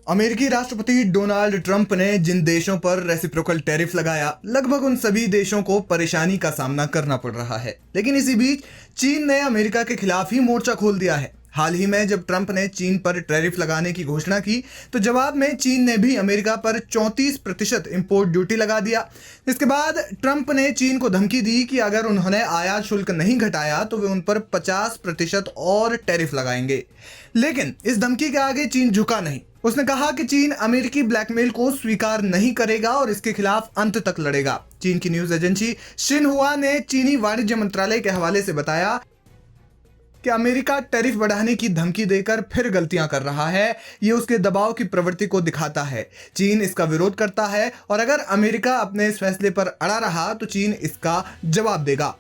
अमेरिकी राष्ट्रपति Donald Trump ने जिन देशों पर रेसिप्रोकल टैरिफ लगाया, लगभग उन सभी देशों को परेशानी का सामना करना पड़ रहा है। लेकिन इसी बीच चीन ने अमेरिका के खिलाफ ही मोर्चा खोल दिया है। हाल ही में जब ट्रंप ने चीन पर टैरिफ लगाने की घोषणा की, तो जवाब में चीन ने भी अमेरिका पर 34% इंपोर्ट ड्यूटी लगा दिया। इसके बाद ट्रंप ने चीन को धमकी दी कि अगर उन्होंने आयात शुल्क नहीं घटाया तो वे उन पर 50% और टैरिफ लगाएंगे। लेकिन इस धमकी के आगे चीन झुका नहीं। उसने कहा कि चीन अमेरिकी ब्लैकमेल को स्वीकार नहीं करेगा और इसके खिलाफ अंत तक लड़ेगा। चीन की न्यूज एजेंसी शिन्हुआ ने चीनी वाणिज्य मंत्रालय के हवाले से बताया कि अमेरिका टैरिफ बढ़ाने की धमकी देकर फिर गलतियां कर रहा है। ये उसके दबाव की प्रवृत्ति को दिखाता है। चीन इसका विरोध करता है और अगर अमेरिका अपने इस फैसले पर अड़ा रहा तो चीन इसका जवाब देगा।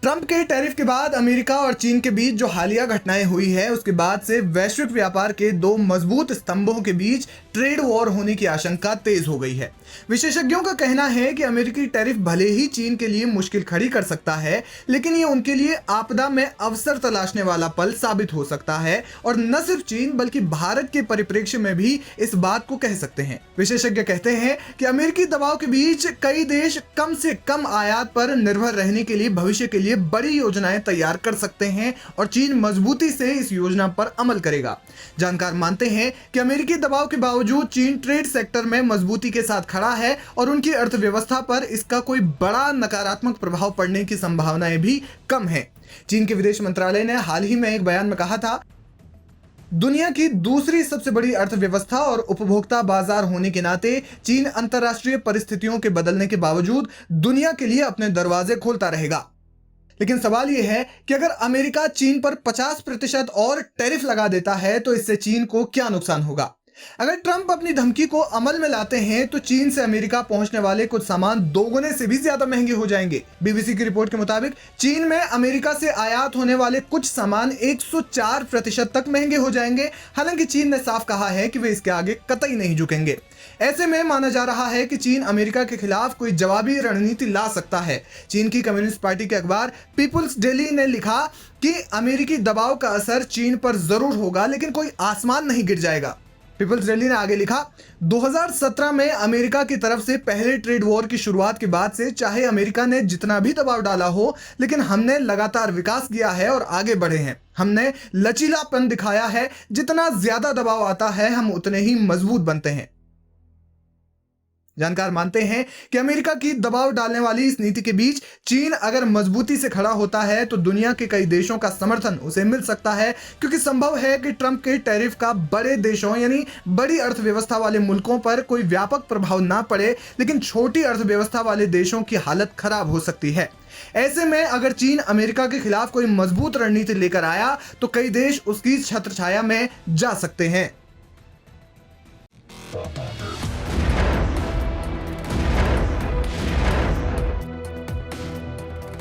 ट्रंप के टैरिफ के बाद अमेरिका और चीन के बीच जो हालिया घटनाएं हुई है, उसके बाद से वैश्विक व्यापार के दो मजबूत स्तंभों के बीच ट्रेड वॉर होने की आशंका तेज हो गई है। विशेषज्ञों का कहना है कि अमेरिकी टैरिफ भले ही चीन के लिए मुश्किल खड़ी कर सकता है, लेकिन ये उनके लिए आपदा में अवसर तलाशने वाला पल साबित हो सकता है और न सिर्फ चीन बल्कि भारत के परिप्रेक्ष्य में भी इस बात को कह सकते हैं। विशेषज्ञ कहते हैं कि अमेरिकी दबाव के बीच कई देश कम से कम आयात पर निर्भर रहने के लिए भविष्य के लिए बड़ी योजनाएं तैयार कर सकते हैं और चीन मजबूती से इस योजना पर अमल करेगा। जानकार मानते हैं कि अमेरिकी दबाव के बावजूद चीन ट्रेड सेक्टर में मजबूती के साथ खड़ा है और उनकी अर्थव्यवस्था पर इसका कोई बड़ा नकारात्मक प्रभाव पड़ने की संभावनाएं भी कम है। चीन के विदेश मंत्रालय ने हाल ही में एक बयान में कहा था, दुनिया की दूसरी सबसे बड़ी अर्थव्यवस्था और उपभोक्ता बाजार होने के नाते चीन अंतर्राष्ट्रीय परिस्थितियों के बदलने के बावजूद दुनिया के लिए अपने दरवाजे खोलता रहेगा। लेकिन सवाल यह है कि अगर अमेरिका चीन पर 50% और टैरिफ लगा देता है तो इससे चीन को क्या नुकसान होगा। अगर ट्रंप अपनी धमकी को अमल में लाते हैं तो चीन से अमेरिका पहुंचने वाले कुछ सामान दोगुने से भी ज्यादा महंगे हो जाएंगे। बीबीसी की रिपोर्ट के मुताबिक चीन में अमेरिका से आयात होने वाले कुछ सामान 104% तक महंगे हो जाएंगे। हालांकि चीन ने साफ कहा है कि वे इसके आगे कतई नहीं झुकेंगे। ऐसे में माना जा रहा है कि चीन अमेरिका के खिलाफ कोई जवाबी रणनीति ला सकता है। चीन की कम्युनिस्ट पार्टी के अखबार पीपुल्स डेली ने लिखा कि अमेरिकी दबाव का असर चीन पर जरूर होगा, लेकिन कोई आसमान नहीं गिर जाएगा। पीपल्स डेली ने आगे लिखा, 2017 में अमेरिका की तरफ से पहले ट्रेड वॉर की शुरुआत के बाद से चाहे अमेरिका ने जितना भी दबाव डाला हो, लेकिन हमने लगातार विकास किया है और आगे बढ़े हैं। हमने लचीलापन दिखाया है। जितना ज्यादा दबाव आता है हम उतने ही मजबूत बनते हैं। जानकार मानते हैं कि अमेरिका की दबाव डालने वाली इस नीति के बीच चीन अगर मजबूती से खड़ा होता है तो दुनिया के कई देशों का समर्थन उसे मिल सकता है, क्योंकि संभव है कि ट्रंप के टैरिफ का बड़े देशों यानी बड़ी अर्थव्यवस्था वाले मुल्कों पर कोई व्यापक प्रभाव ना पड़े, लेकिन छोटी अर्थव्यवस्था वाले देशों की हालत खराब हो सकती है। ऐसे में अगर चीन अमेरिका के खिलाफ कोई मजबूत रणनीति लेकर आया तो कई देश उसकी छत्रछाया में जा सकते हैं।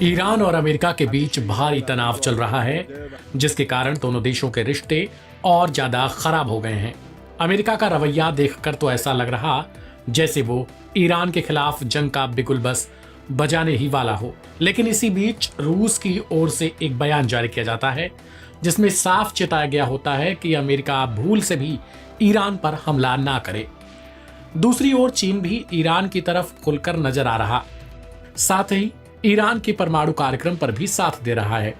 ईरान और अमेरिका के बीच भारी तनाव चल रहा है, जिसके कारण दोनों देशों के रिश्ते और ज्यादा खराब हो गए हैं। अमेरिका का रवैया देखकर तो ऐसा लग रहा जैसे वो ईरान के खिलाफ जंग का बिगुल बस बजाने ही वाला हो। लेकिन इसी बीच रूस की ओर से एक बयान जारी किया जाता है, जिसमें साफ चेताया गया होता है कि अमेरिका भूल से भी ईरान पर हमला ना करे। दूसरी ओर चीन भी ईरान की तरफ खुलकर नजर आ रहा, साथ ही ईरान के परमाणु कार्यक्रम पर भी साथ दे रहा है।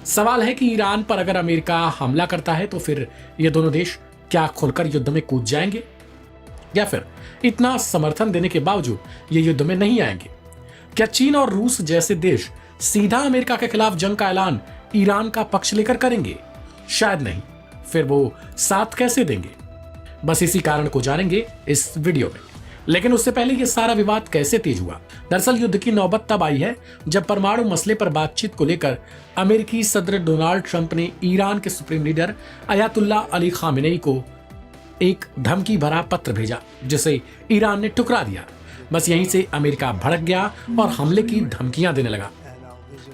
सवाल है कि ईरान पर अगर अमेरिका हमला करता है तो फिर ये दोनों देश क्या खुलकर युद्ध में कूद जाएंगे, या फिर इतना समर्थन देने के बावजूद ये युद्ध में नहीं आएंगे? क्या चीन और रूस जैसे देश सीधा अमेरिका के खिलाफ जंग का ऐलान ईरान का पक्ष लेकर करेंगे? शायद नहीं। फिर वो साथ कैसे देंगे? बस इसी कारण को जानेंगे इस वीडियो में। लेकिन उससे पहले ये सारा विवाद कैसे तेज हुआ? दरअसल युद्ध की नौबत तब आई है जब परमाणु मसले पर बातचीत को लेकर अमेरिकी सदर डोनाल्ड ट्रंप ने ईरान के supreme leader Ayatollah Ali Khamenei को एक धमकी भरा पत्र भेजा, जिसे ईरान ने ठुकरा दिया। बस यहीं से अमेरिका भड़क गया और हमले की धमकियां देने लगा।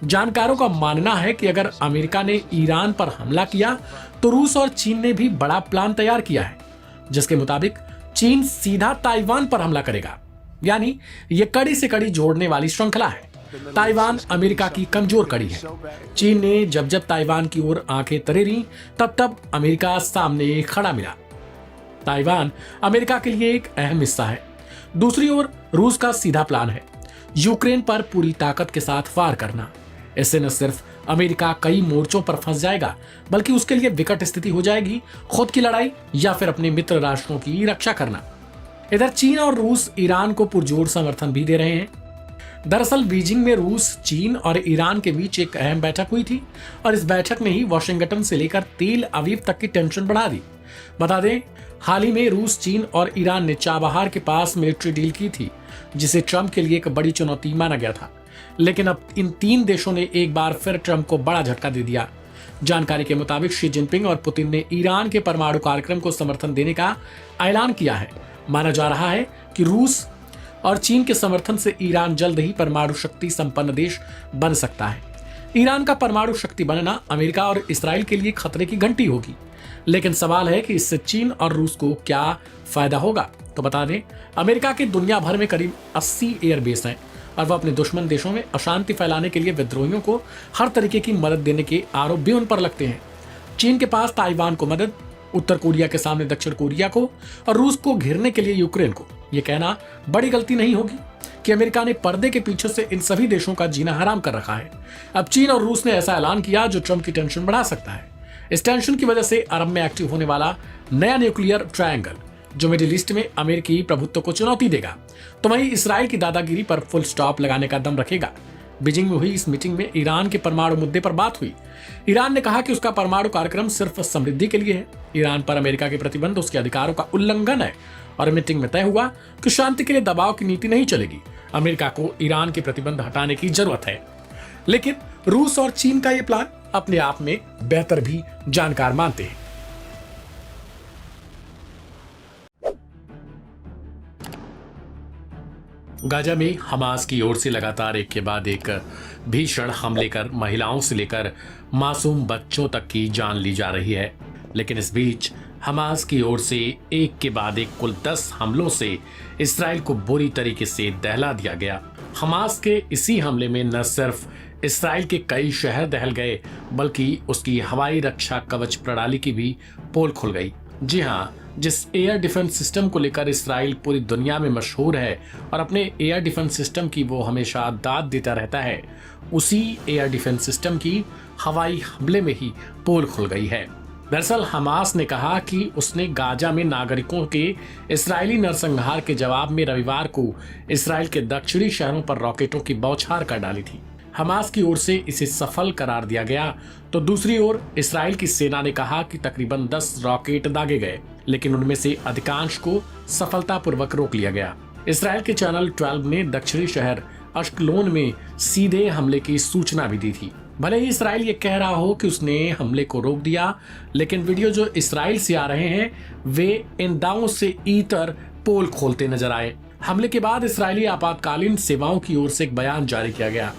जानकारों का मानना है कि अगर अमेरिका ने ईरान पर हमला किया तो रूस और चीन ने भी बड़ा प्लान तैयार किया है, जिसके मुताबिक चीन सीधा ताइवान पर हमला करेगा। यानी ये कड़ी से कड़ी जोड़ने वाली श्रृंखला है। ताइवान अमेरिका की कमजोर कड़ी है। चीन ने जब जब ताइवान की ओर आंखें तरेरी, तब तब अमेरिका सामने खड़ा मिला। ताइवान अमेरिका के लिए एक अहम हिस्सा है। दूसरी ओर रूस का सीधा प्लान है यूक्रेन पर पूरी ताकत के साथ वार करना। इससे न सिर्फ अमेरिका कई मोर्चों पर फंस जाएगा, बल्कि उसके लिए विकट स्थिति हो जाएगी खुद की लड़ाई या फिर अपने मित्र राष्ट्रों की रक्षा करना। इधर चीन और रूस ईरान को पुरजोर समर्थन भी दे रहे हैं। दरअसल बीजिंग में रूस, चीन और ईरान के बीच एक अहम बैठक हुई थी और इस बैठक ने ही वॉशिंगटन से लेकर तेल अवीव तक की टेंशन बढ़ा दी। बता दें, हाल ही में रूस, चीन और ईरान ने चाबहार के पास मिलिट्री डील की थी, जिसे ट्रंप के लिए एक बड़ी चुनौती माना गया था। लेकिन अब इन तीन देशों ने एक बार फिर ट्रंप को बड़ा झटका दे दिया। जानकारी के मुताबिक शी जिनपिंग और पुतिन ने ईरान के परमाणु कार्यक्रम को समर्थन देने का ऐलान किया है। माना जा रहा है कि रूस और चीन के समर्थन से ईरान जल्द ही परमाणु शक्ति संपन्न देश बन सकता है। ईरान का परमाणु शक्ति बनना अमेरिका और इसराइल के लिए खतरे की घंटी होगी। लेकिन सवाल है कि इससे चीन और रूस को क्या फायदा होगा। तो बता दें, अमेरिका के दुनिया भर में करीब 80 एयरबेस हैं और वह अपने दुश्मन देशों में अशांति फैलाने के लिए विद्रोहियों को हर तरीके की मदद देने के आरोप भी उन पर लगते हैं। चीन के पास ताइवान को मदद, उत्तर कोरिया के सामने दक्षिण कोरिया को और रूस को घेरने के लिए यूक्रेन को। यह कहना बड़ी गलती नहीं होगी कि अमेरिका ने पर्दे के पीछे से इन सभी देशों का जीना हराम कर रखा है। अब चीन और रूस ने ऐसा ऐलान किया जो ट्रंप की टेंशन बढ़ा सकता है। इस टेंशन की वजह से अरब में एक्टिव होने वाला नया न्यूक्लियर ट्रायंगल, जो मिडिल ईस्ट में अमेरिकी प्रभुत्व को चुनौती देगा, तो वहीं इसराइल की दादागिरी पर फुल स्टॉप लगाने का दम रखेगा। बीजिंग में हुई इस मीटिंग में ईरान के परमाणु मुद्दे पर बात हुई। ईरान ने कहा कि उसका परमाणु कार्यक्रम सिर्फ समृद्धि के लिए है। ईरान पर अमेरिका के प्रतिबंध उसके अधिकारों का उल्लंघन है और मीटिंग में तय हुआ कि शांति के लिए दबाव की नीति नहीं चलेगी। अमेरिका को ईरान के प्रतिबंध हटाने की जरूरत है। लेकिन रूस और चीन का यह प्लान अपने आप में बेहतर भी जानकार मानते हैं। गाजा में हमास की ओर से लगातार एक के बाद एक भीषण हमले कर महिलाओं से लेकर मासूम बच्चों तक की जान ली जा रही है। लेकिन इस बीच हमास की ओर से एक के बाद एक कुल 10 हमलों से इसराइल को बुरी तरीके से दहला दिया गया। हमास के इसी हमले में न सिर्फ इसराइल के कई शहर दहल गए, बल्कि उसकी हवाई रक्षा कवच प्रणाली की भी पोल खुल गई। जी हाँ, जिस एयर डिफेंस सिस्टम को लेकर इसराइल पूरी दुनिया में मशहूर है और अपने एयर डिफेंस सिस्टम की वो हमेशा दाद देता रहता है, उसी एयर डिफेंस सिस्टम की हवाई हमले में ही पोल खुल गई है। दरअसल हमास ने कहा कि उसने गाजा में नागरिकों के इसराइली नरसंहार के जवाब में रविवार को इसराइल के दक्षिणी शहरों पर रॉकेटों की बौछार कर डाली थी। हमास की ओर से इसे सफल करार दिया गया, तो दूसरी ओर इसराइल की सेना ने कहा कि तकरीबन 10 रॉकेट दागे गए, लेकिन उनमें से अधिकांश को सफलतापूर्वक रोक लिया गया। इसराइल के चैनल 12 ने दक्षिणी शहर अश्कलोन में सीधे हमले की सूचना भी दी थी। भले ही इसराइल ये कह रहा हो कि उसने हमले को रोक दिया, लेकिन वीडियो जो इसराइल से आ रहे हैं वे इन दावों से ईतर पोल खोलते नजर आए। हमले के बाद इसराइली आपातकालीन सेवाओं की ओर से एक बयान जारी किया गया।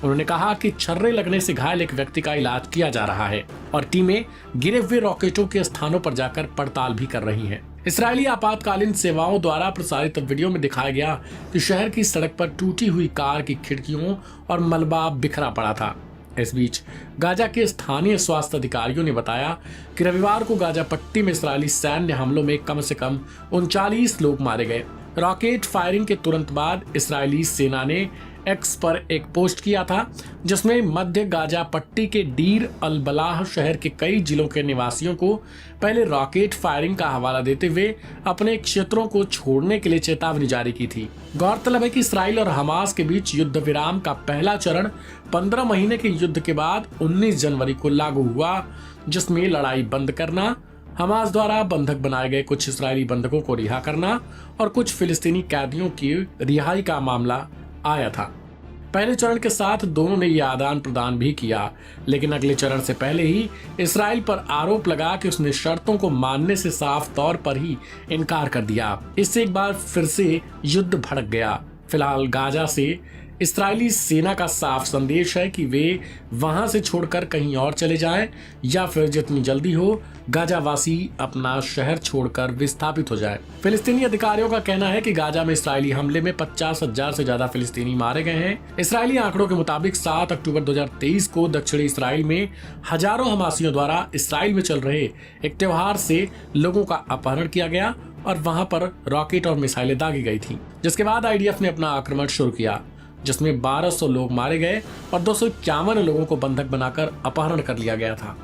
उन्होंने कहा कि छर्रे लगने से घायल एक व्यक्ति का इलाज किया जा रहा है और टीमें गिरे हुए रॉकेटों के स्थानों पर जाकर पड़ताल भी कर रही हैं। इसराइली आपातकालीन सेवाओं द्वारा प्रसारित वीडियो में दिखाया गया कि शहर की सड़क पर टूटी हुई कार की खिड़कियों और मलबा बिखरा पड़ा था। इस बीच गाजा के स्थानीय स्वास्थ्य अधिकारियों ने बताया कि रविवार को गाजा पट्टी में इसराइली सैन्य हमलों में कम से कम 39 लोग मारे गए। रॉकेट फायरिंग के तुरंत बाद इसराइली सेना ने एक्स पर एक पोस्ट किया था, जिसमें मध्य गाजा पट्टी के डीर अल बलाह शहर के कई जिलों के निवासियों को पहले रॉकेट फायरिंग का हवाला देते हुए अपने क्षेत्रों को छोड़ने के लिए चेतावनी जारी की थी। गौरतलब है कि इसराइल और हमास के बीच युद्ध विराम का पहला चरण 15 महीने के युद्ध के बाद 19 जनवरी को लागू हुआ, जिसमें लड़ाई बंद करना, हमास द्वारा बंधक बनाए गए कुछ इसराइली बंधकों को रिहा करना और कुछ फिलिस्तीनी कैदियों की रिहाई का मामला आया था। पहले चरण के साथ दोनों ने यह आदान प्रदान भी किया, लेकिन अगले चरण से पहले ही इसराइल पर आरोप लगा कि उसने शर्तों को मानने से साफ तौर पर ही इनकार कर दिया। इससे एक बार फिर से युद्ध भड़क गया। फिलहाल गाजा से इस्राएली सेना का साफ संदेश है कि वे वहां से छोड़कर कहीं और चले जाएं या फिर जितनी जल्दी हो गाजावासी अपना शहर छोड़कर विस्थापित हो जाए। फिलिस्तीनी अधिकारियों का कहना है कि गाजा में इस्राएली हमले में 50,000 से ज्यादा फिलिस्तीनी मारे गए हैं। इस्राएली आंकड़ों के मुताबिक 7 अक्टूबर 2023 को दक्षिणी इस्राएल में हजारों हमासियों द्वारा इस्राएल में चल रहे एक त्योहार से लोगों का अपहरण किया गया और वहां पर रॉकेट और मिसाइलें दागी गई थी, जिसके बाद आईडीएफ ने अपना आक्रमण शुरू किया, जिसमें 1200 लोग मारे गए और 251 लोगों को बंधक बनाकर अपहरण कर लिया गया था।